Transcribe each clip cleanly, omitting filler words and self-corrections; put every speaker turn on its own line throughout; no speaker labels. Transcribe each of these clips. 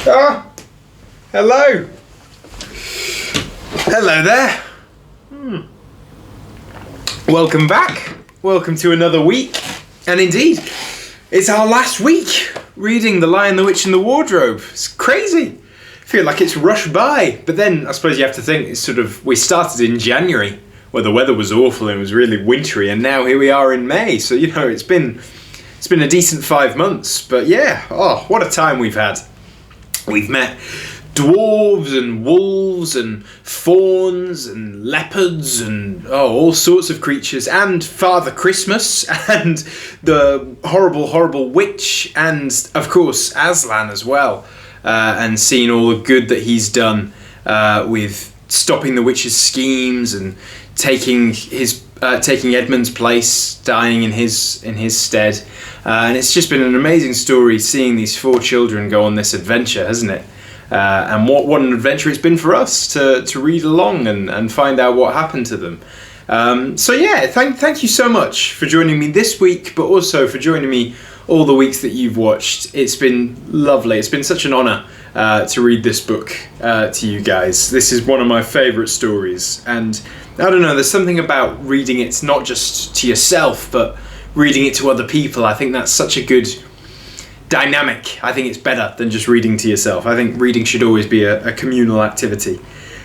Ah, hello. Hello there. Welcome back. Welcome to another week. And indeed, it's our last week reading The Lion, the Witch and the Wardrobe. It's crazy. I feel like it's rushed by. But then I suppose you have to think, we started in January where the weather was awful and it was really wintry, and now here we are in May. So, it's been a decent 5 months. But yeah, what a time we've had. We've met dwarves and wolves and fawns and leopards and all sorts of creatures, and Father Christmas and the horrible witch, and of course Aslan as well, and seeing all the good that he's done with stopping the witch's schemes and taking Edmund's place, dying in his stead, and it's just been an amazing story seeing these 4 children go on this adventure, hasn't it? And what an adventure it's been for us to read along and find out what happened to them. Thank you so much for joining me this week, but also for joining me all the weeks that you've watched. It's been lovely. It's been such an honour to read this book to you guys. This is one of my favourite stories, and I don't know, there's something about reading it not just to yourself, but reading it to other people. I think that's such a good dynamic. I think it's better than just reading to yourself. I think reading should always be a communal activity.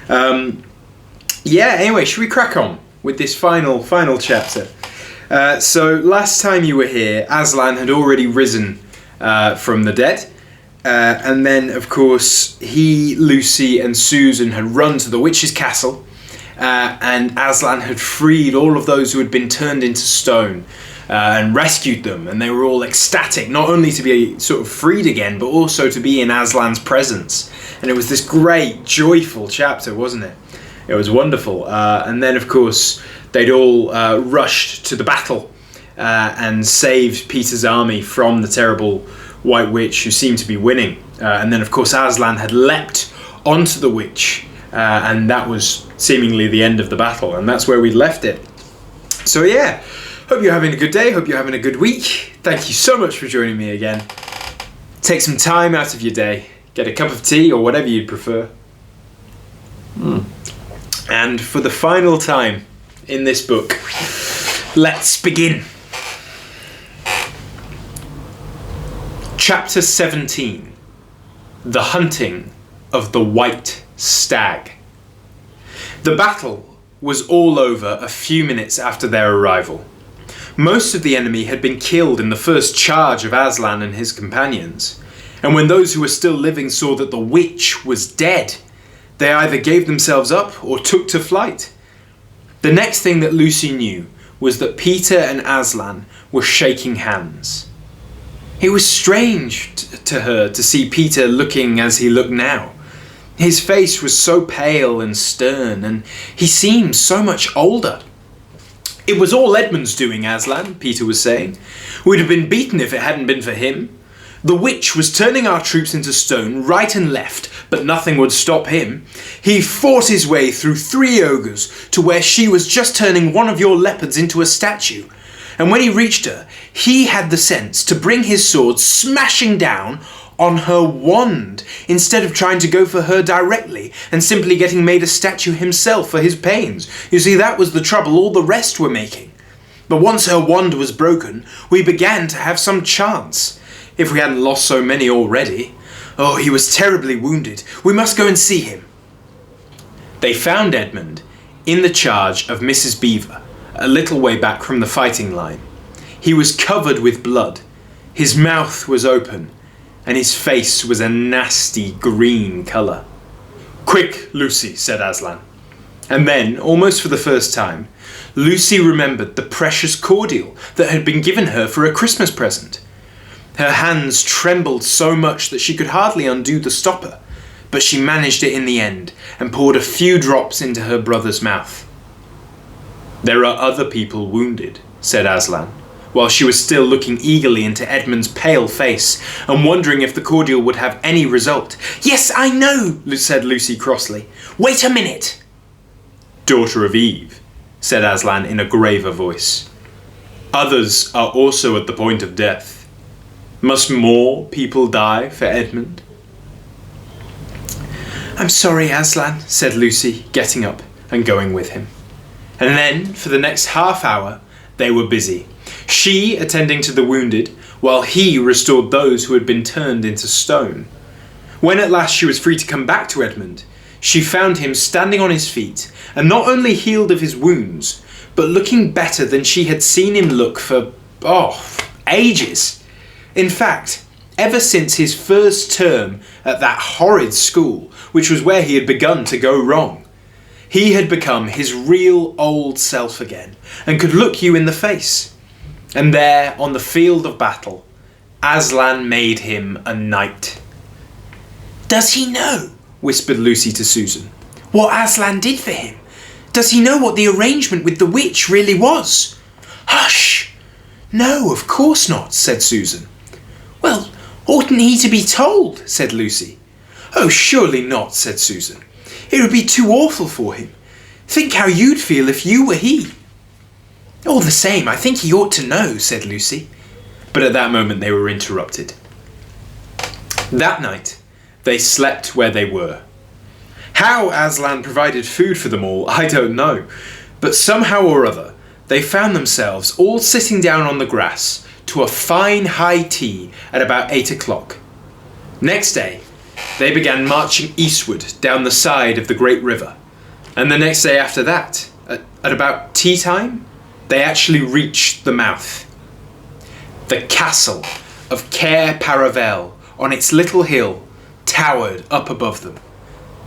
Anyway, should we crack on with this final chapter? So last time you were here, Aslan had already risen from the dead. And then, of course, he, Lucy and Susan had run to the witch's castle. And Aslan had freed all of those who had been turned into stone and rescued them. And they were all ecstatic, not only to be sort of freed again, but also to be in Aslan's presence. And it was this great, joyful chapter, wasn't it? It was wonderful. And then, of course, they'd all rushed to the battle and saved Peter's army from the terrible White Witch who seemed to be winning. And then, of course, Aslan had leapt onto the witch, and that was seemingly the end of the battle, and that's where we left it. So yeah, hope you're having a good day, hope you're having a good week. Thank you so much for joining me again. Take some time out of your day, get a cup of tea or whatever you'd prefer. And for the final time in this book, let's begin. Chapter 17, The Hunting of the White Stag. The battle was all over a few minutes after their arrival. Most of the enemy had been killed in the first charge of Aslan and his companions, and when those who were still living saw that the witch was dead, they either gave themselves up or took to flight. The next thing that Lucy knew was that Peter and Aslan were shaking hands. It was strange to her to see Peter looking as he looked now. His face was so pale and stern, and he seemed so much older. "It was all Edmund's doing, Aslan," Peter was saying. "We'd have been beaten if it hadn't been for him. The witch was turning our troops into stone right and left, but nothing would stop him. He fought his way through 3 ogres to where she was just turning one of your leopards into a statue. And when he reached her, he had the sense to bring his sword smashing down on her wand, instead of trying to go for her directly and simply getting made a statue himself for his pains. You see, that was the trouble all the rest were making. But once her wand was broken, we began to have some chance, if we hadn't lost so many already. Oh, he was terribly wounded. We must go and see him." They found Edmund in the charge of Mrs. Beaver, a little way back from the fighting line. He was covered with blood, his mouth was open, and his face was a nasty green colour. "Quick, Lucy," said Aslan. And then, almost for the first time, Lucy remembered the precious cordial that had been given her for a Christmas present. Her hands trembled so much that she could hardly undo the stopper, but she managed it in the end and poured a few drops into her brother's mouth. "There are other people wounded," said Aslan, while she was still looking eagerly into Edmund's pale face and wondering if the cordial would have any result. "Yes, I know," said Lucy crossly. "Wait a minute." "Daughter of Eve," said Aslan in a graver voice. "Others are also at the point of death. Must more people die for Edmund?" I'm sorry, Aslan, said Lucy, getting up and going with him. And then, for the next half hour, they were busy. She attending to the wounded, while he restored those who had been turned into stone. When at last she was free to come back to Edmund, she found him standing on his feet, and not only healed of his wounds, but looking better than she had seen him look for, ages. In fact, ever since his first term at that horrid school, which was where he had begun to go wrong, he had become his real old self again, and could look you in the face. And there, on the field of battle, Aslan made him a knight. Does he know, whispered Lucy to Susan, what Aslan did for him? Does he know what the arrangement with the witch really was? Hush! No, of course not, said Susan. Well, oughtn't he to be told, said Lucy. Oh, surely not, said Susan. It would be too awful for him. Think how you'd feel if you were he. All the same, I think he ought to know, said Lucy. But at that moment they were interrupted. That night, they slept where they were. How Aslan provided food for them all, I don't know. But somehow or other, they found themselves all sitting down on the grass to a fine high tea at about 8 o'clock. Next day, they began marching eastward down the side of the great river. And the next day after that, at about tea time, they actually reached the mouth. The castle of Cair Paravel on its little hill towered up above them.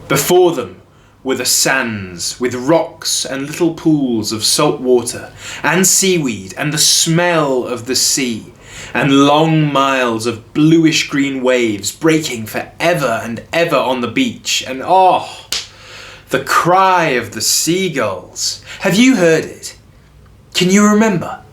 Before them were the sands with rocks and little pools of salt water and seaweed and the smell of the sea and long miles of bluish green waves breaking for ever and ever on the beach. And the cry of the seagulls. Have you heard it? Can you remember?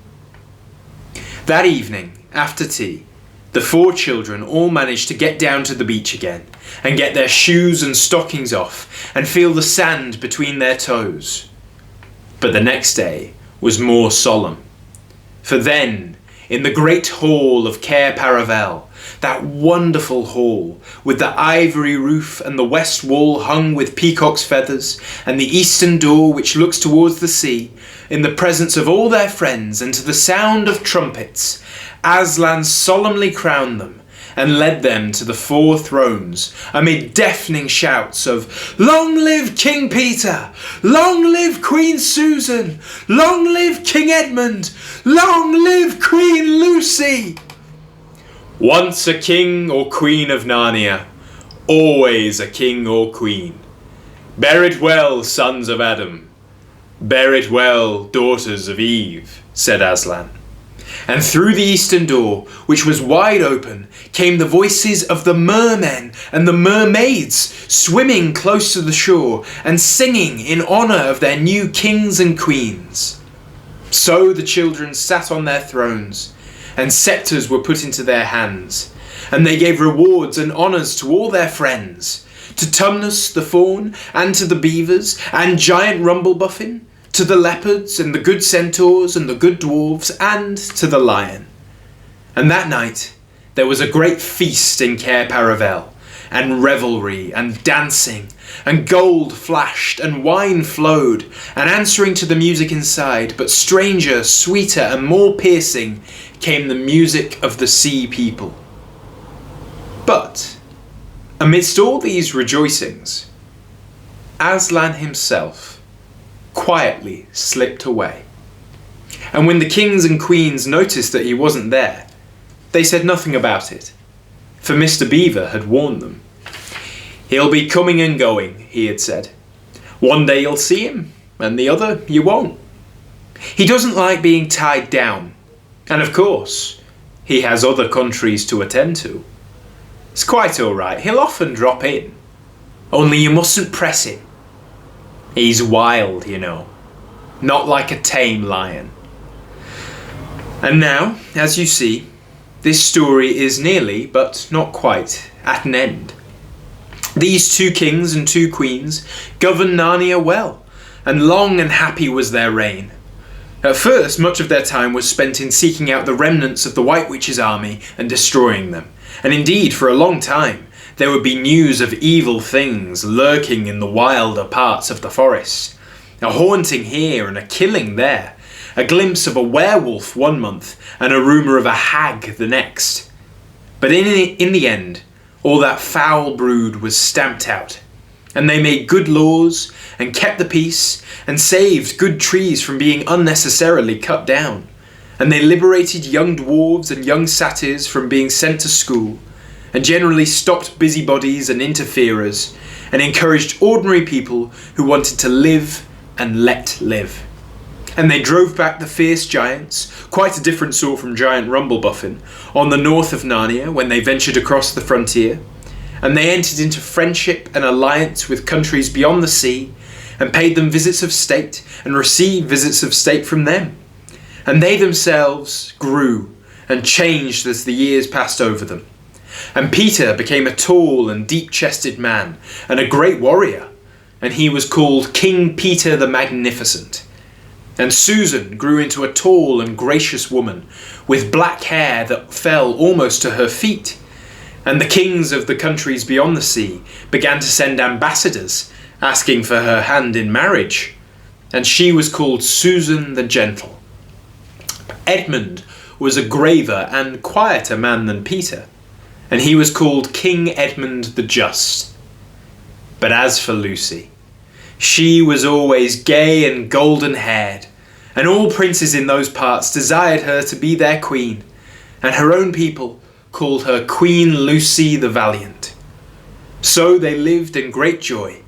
That evening, after tea, the 4 children all managed to get down to the beach again and get their shoes and stockings off and feel the sand between their toes. But the next day was more solemn. For then, in the great hall of Cair Paravel, that wonderful hall with the ivory roof and the west wall hung with peacock's feathers and the eastern door which looks towards the sea, in the presence of all their friends and to the sound of trumpets, Aslan solemnly crowned them and led them to the 4 thrones amid deafening shouts of "Long live King Peter! Long live Queen Susan! Long live King Edmund! Long live Queen Lucy!" Once a king or queen of Narnia, always a king or queen. Bear it well, sons of Adam. Bear it well, daughters of Eve, said Aslan. And through the eastern door, which was wide open, came the voices of the mermen and the mermaids, swimming close to the shore and singing in honour of their new kings and queens. So the children sat on their thrones, and sceptres were put into their hands, and they gave rewards and honours to all their friends, to Tumnus the fawn, and to the beavers, and giant Rumblebuffin, to the leopards, and the good centaurs, and the good dwarves, and to the lion. And that night there was a great feast in Cair Paravel, and revelry, and dancing, and gold flashed, and wine flowed, and answering to the music inside, but stranger, sweeter, and more piercing, came the music of the sea people. But, amidst all these rejoicings, Aslan himself quietly slipped away. And when the kings and queens noticed that he wasn't there, they said nothing about it, for Mr. Beaver had warned them. He'll be coming and going, he had said. One day you'll see him, and the other you won't. He doesn't like being tied down, and of course, he has other countries to attend to. It's quite all right, he'll often drop in, only you mustn't press him. He's wild, you know, not like a tame lion. And now, as you see, this story is nearly, but not quite, at an end. These 2 kings and 2 queens governed Narnia well, and long and happy was their reign. At first, much of their time was spent in seeking out the remnants of the White Witch's army and destroying them, And indeed, for a long time, there would be news of evil things lurking in the wilder parts of the forest. A haunting here and a killing there. A glimpse of a werewolf one month and a rumour of a hag the next. But in the end, all that foul brood was stamped out. And they made good laws and kept the peace and saved good trees from being unnecessarily cut down. And they liberated young dwarves and young satyrs from being sent to school, and generally stopped busybodies and interferers, and encouraged ordinary people who wanted to live and let live. And they drove back the fierce giants, quite a different sort from Giant Rumblebuffin, on the north of Narnia when they ventured across the frontier. And they entered into friendship and alliance with countries beyond the sea, and paid them visits of state, and received visits of state from them. And they themselves grew and changed as the years passed over them. And Peter became a tall and deep-chested man, and a great warrior, and he was called King Peter the Magnificent. And Susan grew into a tall and gracious woman, with black hair that fell almost to her feet. And the kings of the countries beyond the sea began to send ambassadors, asking for her hand in marriage. And she was called Susan the Gentle. Edmund was a graver and quieter man than Peter, and he was called King Edmund the Just. But as for Lucy, she was always gay and golden-haired, and all princes in those parts desired her to be their queen, and her own people called her Queen Lucy the Valiant. So they lived in great joy,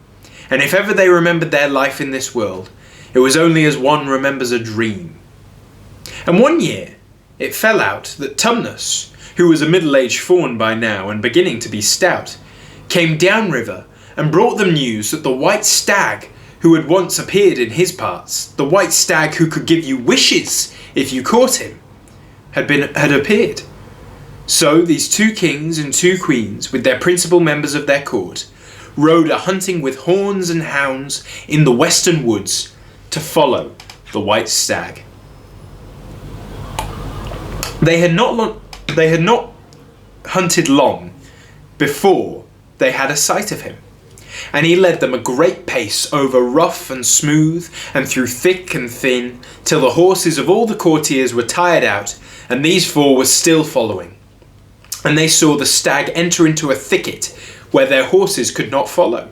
and if ever they remembered their life in this world, it was only as one remembers a dream. And one year, it fell out that Tumnus, who was a middle-aged faun by now and beginning to be stout, came downriver and brought them news that the White Stag, who had once appeared in his parts, the White Stag who could give you wishes if you caught him, had appeared. So these 2 kings and 2 queens, with their principal members of their court, rode a hunting with horns and hounds in the western woods to follow the White Stag. They had not hunted long before they had a sight of him, and he led them a great pace over rough and smooth and through thick and thin, till the horses of all the courtiers were tired out, and these 4 were still following. And they saw the stag enter into a thicket where their horses could not follow.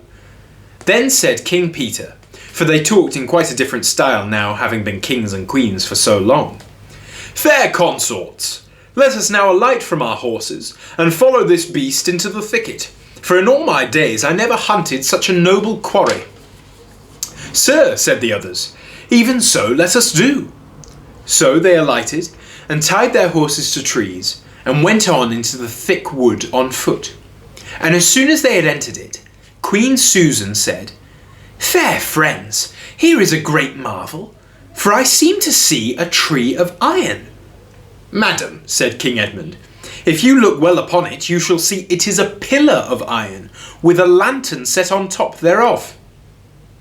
Then said King Peter, for they talked in quite a different style now, having been kings and queens for so long, "Fair consorts, let us now alight from our horses, and follow this beast into the thicket, for in all my days I never hunted such a noble quarry." "Sir," said the others, "even so let us do." So they alighted, and tied their horses to trees, and went on into the thick wood on foot. And as soon as they had entered it, Queen Susan said, "Fair friends, here is a great marvel, for I seem to see a tree of iron." "Madam," said King Edmund, "if you look well upon it, you shall see it is a pillar of iron, with a lantern set on top thereof."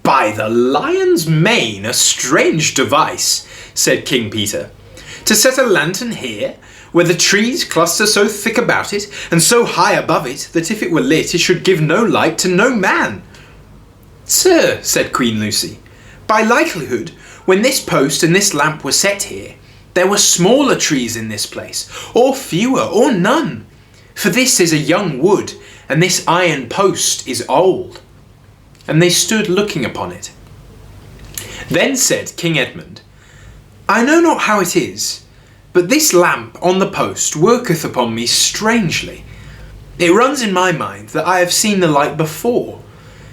"By the lion's mane, a strange device," said King Peter, "to set a lantern here, where the trees cluster so thick about it, and so high above it, that if it were lit, it should give no light to no man." "Sir," said Queen Lucy, "by likelihood, when this post and this lamp were set here, there were smaller trees in this place, or fewer, or none. For this is a young wood, and this iron post is old." And they stood looking upon it. Then said King Edmund, "I know not how it is, but this lamp on the post worketh upon me strangely. It runs in my mind that I have seen the light before,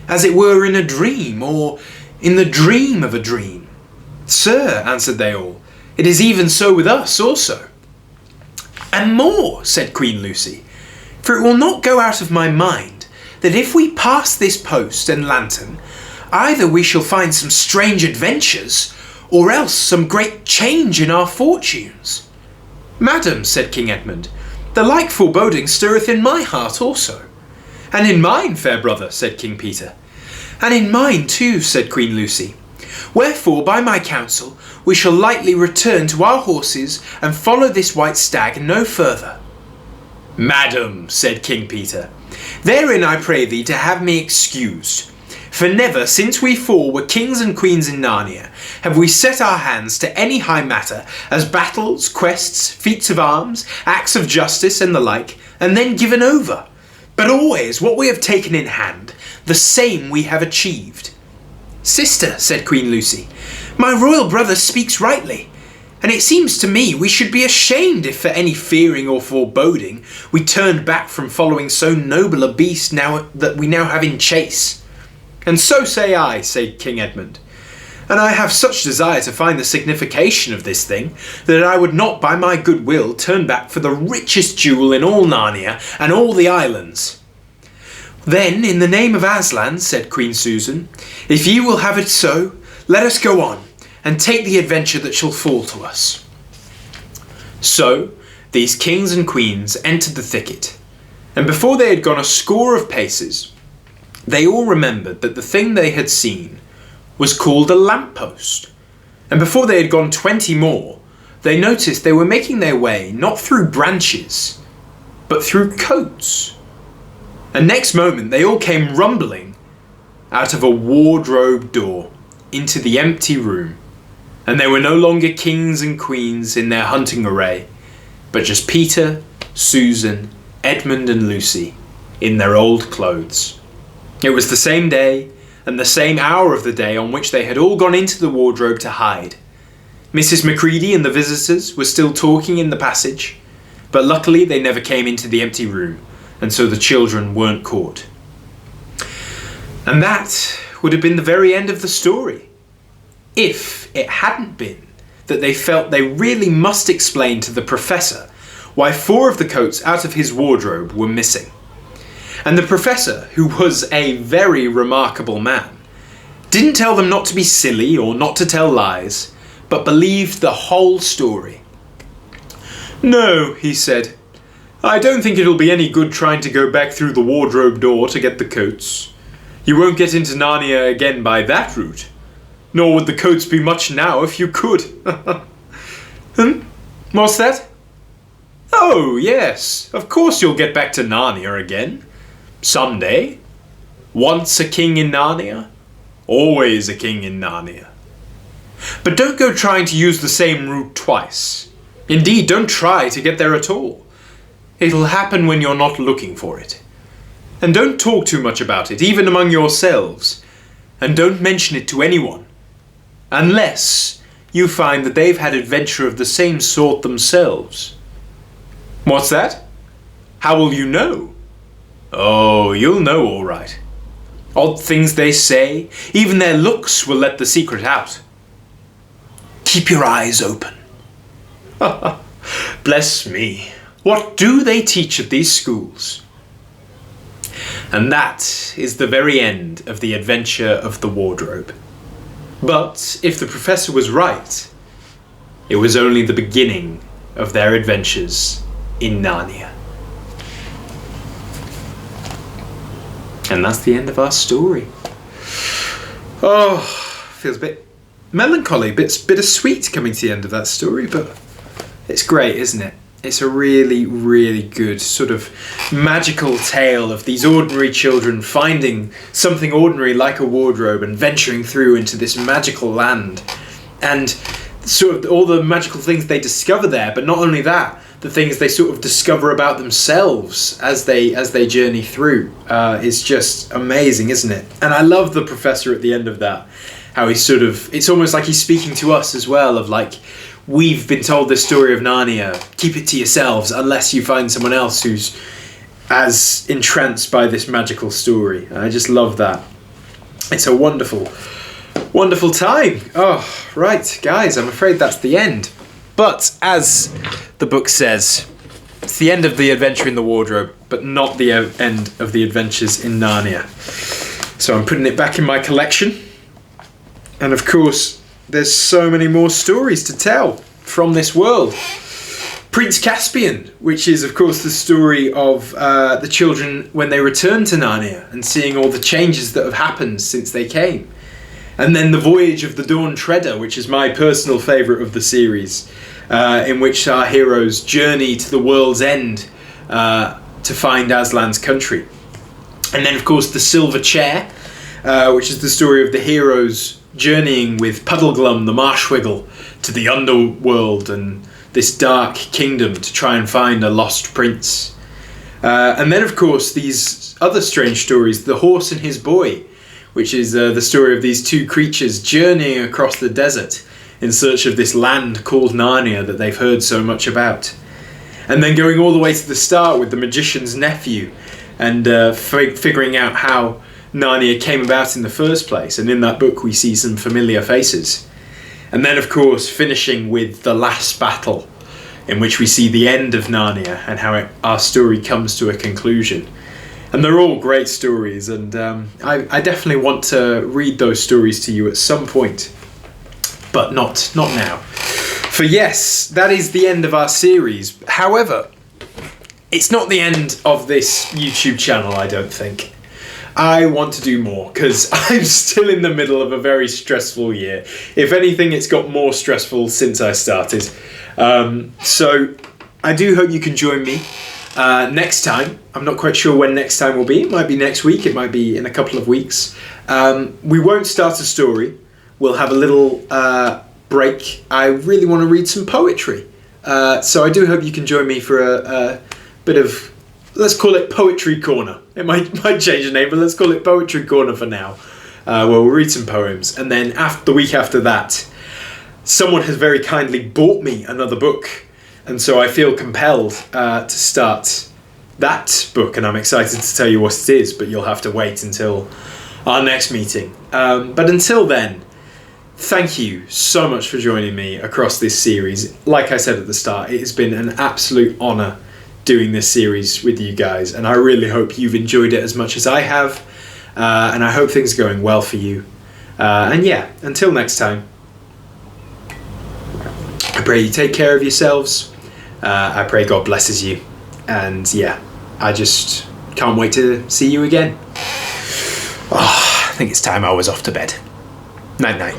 as it were in a dream, or in the dream of a dream." "Sir," answered they all, "it is even so with us also." "And more," said Queen Lucy, "for it will not go out of my mind that if we pass this post and lantern, either we shall find some strange adventures, or else some great change in our fortunes." "Madam," said King Edmund, "the like foreboding stirreth in my heart also." "And in mine, fair brother," said King Peter. "And in mine too," said Queen Lucy. "Wherefore, by my counsel, we shall lightly return to our horses and follow this White Stag no further." Madam, said King Peter, therein I pray thee to have me excused. For never, since we four were kings and queens in Narnia, have we set our hands to any high matter, as battles, quests, feats of arms, acts of justice, and the like, and then given over. But always what we have taken in hand, the same we have achieved. Sister, said Queen Lucy, my royal brother speaks rightly, and it seems to me we should be ashamed if for any fearing or foreboding we turned back from following so noble a beast now that we now have in chase. And so say I, said King Edmund, and I have such desire to find the signification of this thing, that I would not by my good will turn back for the richest jewel in all Narnia and all the islands. Then, in the name of Aslan, said Queen Susan, if ye will have it so, let us go on, and take the adventure that shall fall to us. So, these kings and queens entered the thicket, and before they had gone a score of paces, they all remembered that the thing they had seen was called a lamppost, and before they had gone 20 more, they noticed they were making their way not through branches, but through coats. And next moment they all came rumbling out of a wardrobe door into the empty room, and they were no longer kings and queens in their hunting array, but just Peter, Susan, Edmund and Lucy in their old clothes. It was the same day and the same hour of the day on which they had all gone into the wardrobe to hide. Mrs. Macready and the visitors were still talking in the passage, but luckily they never came into the empty room, and so the children weren't caught. And that would have been the very end of the story, if it hadn't been that they felt they really must explain to the professor why 4 of the coats out of his wardrobe were missing. And the professor, who was a very remarkable man, didn't tell them not to be silly or not to tell lies, but believed the whole story. No, he said, I don't think it'll be any good trying to go back through the wardrobe door to get the coats. You won't get into Narnia again by that route, nor would the coats be much now if you could. What's that? Oh, yes, of course you'll get back to Narnia again. Someday. Once a king in Narnia, always a king in Narnia. But don't go trying to use the same route twice. Indeed, don't try to get there at all. It'll happen when you're not looking for it. And don't talk too much about it, even among yourselves. And don't mention it to anyone, unless you find that they've had adventure of the same sort themselves. What's that? How will you know? Oh, you'll know all right. Odd things they say, even their looks will let the secret out. Keep your eyes open. Bless me, what do they teach at these schools? And that is the very end of the adventure of the wardrobe. But if the professor was right, it was only the beginning of their adventures in Narnia. And that's the end of our story. Oh, feels a bit melancholy, bittersweet coming to the end of that story, but it's great, isn't it? It's a really, really good sort of magical tale of these ordinary children finding something ordinary like a wardrobe and venturing through into this magical land. And sort of all the magical things they discover there, but not only that, the things they sort of discover about themselves as they journey through is just amazing, isn't it? And I love the professor at the end of that, how he's sort of, it's almost like he's speaking to us as well, of like, we've been told this story of Narnia, keep it to yourselves unless you find someone else who's as entranced by this magical story. I just love that. It's a wonderful, wonderful time. Oh, right, guys, I'm afraid that's the end. But as the book says, it's the end of the adventure in the wardrobe, but not the end of the adventures in Narnia. So I'm putting it back in my collection. And of course, there's so many more stories to tell from this world. Prince Caspian, which is of course the story of the children when they return to Narnia and seeing all the changes that have happened since they came. And then the Voyage of the Dawn Treader, which is my personal favourite of the series, in which our heroes journey to the world's end to find Aslan's country. And then, of course, the Silver Chair, which is the story of the heroes journeying with Puddleglum the Marshwiggle to the underworld and this dark kingdom to try and find a lost prince. And then, of course, these other strange stories, The Horse and His Boy, which is the story of these two creatures journeying across the desert in search of this land called Narnia that they've heard so much about. And then going all the way to the start with the magician's nephew and figuring out how Narnia came about in the first place. And in that book we see some familiar faces. And then, of course, finishing with the last battle, in which we see the end of Narnia and how our story comes to a conclusion. And they're all great stories, and I definitely want to read those stories to you at some point, but not now. For yes, that is the end of our series. However, it's not the end of this YouTube channel, I don't think. I want to do more, because I'm still in the middle of a very stressful year. If anything, it's got more stressful since I started. So I do hope you can join me next time. I'm not quite sure when next time will be. It might be next week. It might be in a couple of weeks. We won't start a story. We'll have a little break. I really want to read some poetry. So I do hope you can join me for a bit of, let's call it Poetry Corner. It might change the name, but let's call it Poetry Corner for now. Where we'll read some poems. And then the week after that, someone has very kindly bought me another book. And so I feel compelled to start that book, and I'm excited to tell you what it is, but you'll have to wait until our next meeting. But until then, thank you so much for joining me across this series. Like I said at the start, it has been an absolute honour doing this series with you guys, and I really hope you've enjoyed it as much as I have, and I hope things are going well for you. And yeah, until next time, I pray you take care of yourselves. I pray God blesses you. And yeah, I just can't wait to see you again. Oh, I think it's time I was off to bed. Night night.